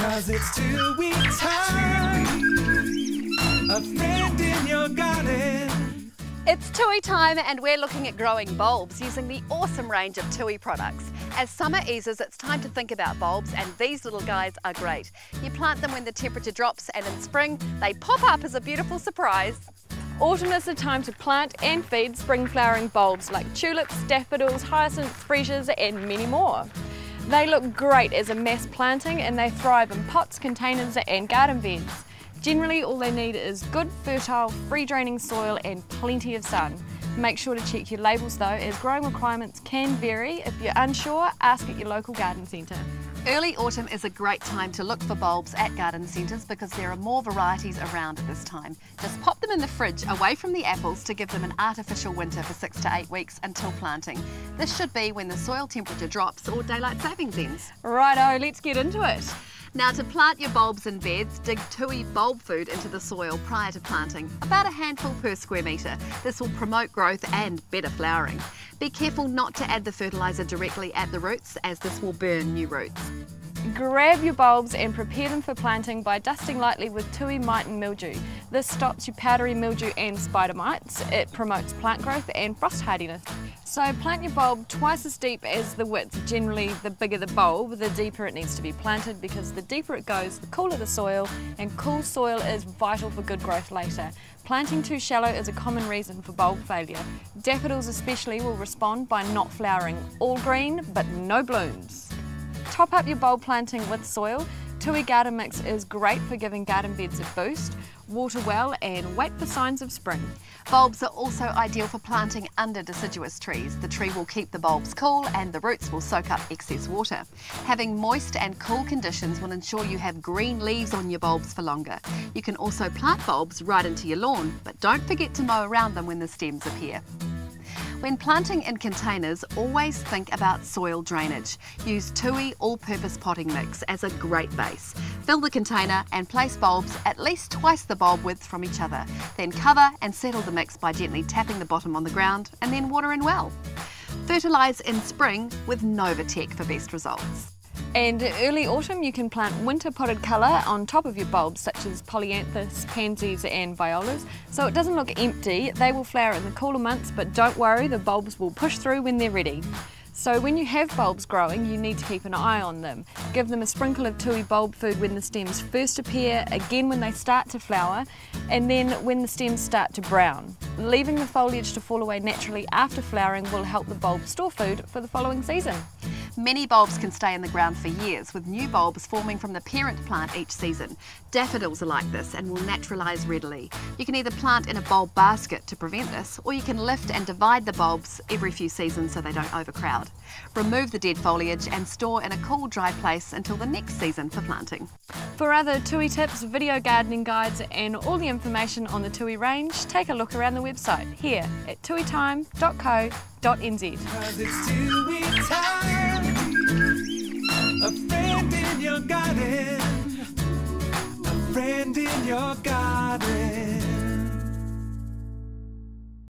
'Cause it's TUI time. A friend in your garden. It's TUI time and we're looking at growing bulbs using the awesome range of TUI products. As summer eases, it's time to think about bulbs, and these little guys are great. You plant them when the temperature drops, and in spring they pop up as a beautiful surprise. Autumn is the time to plant and feed spring flowering bulbs like tulips, daffodils, hyacinths, freesias and many more. They look great as a mass planting and they thrive in pots, containers and garden beds. Generally all they need is good, fertile, free draining soil and plenty of sun. Make sure to check your labels though, as growing requirements can vary. If you're unsure, ask at your local garden centre. Early autumn is a great time to look for bulbs at garden centres because there are more varieties around at this time. Just pop them in the fridge away from the apples to give them an artificial winter for 6 to 8 weeks until planting. This should be when the soil temperature drops or daylight savings ends. Righto, let's get into it. Now, to plant your bulbs in beds, dig TUI bulb food into the soil prior to planting, about a handful per square metre. This will promote growth and better flowering. Be careful not to add the fertiliser directly at the roots, as this will burn new roots. Grab your bulbs and prepare them for planting by dusting lightly with TUI mite and mildew. This stops your powdery mildew and spider mites. It promotes plant growth and frost hardiness. So plant your bulb twice as deep as the width. Generally, the bigger the bulb, the deeper it needs to be planted, because the deeper it goes, the cooler the soil, and cool soil is vital for good growth later. Planting too shallow is a common reason for bulb failure. Daffodils especially will respond by not flowering. All green, but no blooms. Top up your bulb planting with soil. TUI Garden Mix is great for giving garden beds a boost. Water well and wait for signs of spring. Bulbs are also ideal for planting under deciduous trees. The tree will keep the bulbs cool and the roots will soak up excess water. Having moist and cool conditions will ensure you have green leaves on your bulbs for longer. You can also plant bulbs right into your lawn, but don't forget to mow around them when the stems appear. When planting in containers, always think about soil drainage. Use TUI all-purpose potting mix as a great base. Fill the container and place bulbs at least twice the bulb width from each other. Then cover and settle the mix by gently tapping the bottom on the ground and then water in well. Fertilise in spring with Novatech for best results. And early autumn you can plant winter potted colour on top of your bulbs, such as polyanthus, pansies and violas. So it doesn't look empty. They will flower in the cooler months, but don't worry, the bulbs will push through when they're ready. So when you have bulbs growing, you need to keep an eye on them. Give them a sprinkle of TUI bulb food when the stems first appear, again when they start to flower, and then when the stems start to brown. Leaving the foliage to fall away naturally after flowering will help the bulb store food for the following season. Many bulbs can stay in the ground for years, with new bulbs forming from the parent plant each season. Daffodils are like this and will naturalise readily. You can either plant in a bulb basket to prevent this, or you can lift and divide the bulbs every few seasons so they don't overcrowd. Remove the dead foliage and store in a cool, dry place until the next season for planting. For other TUI tips, video gardening guides and all the information on the TUI range, take a look around the website here at tuitime.co.nz. 'Cause it's TUI time. A friend in your garden. A friend in your garden.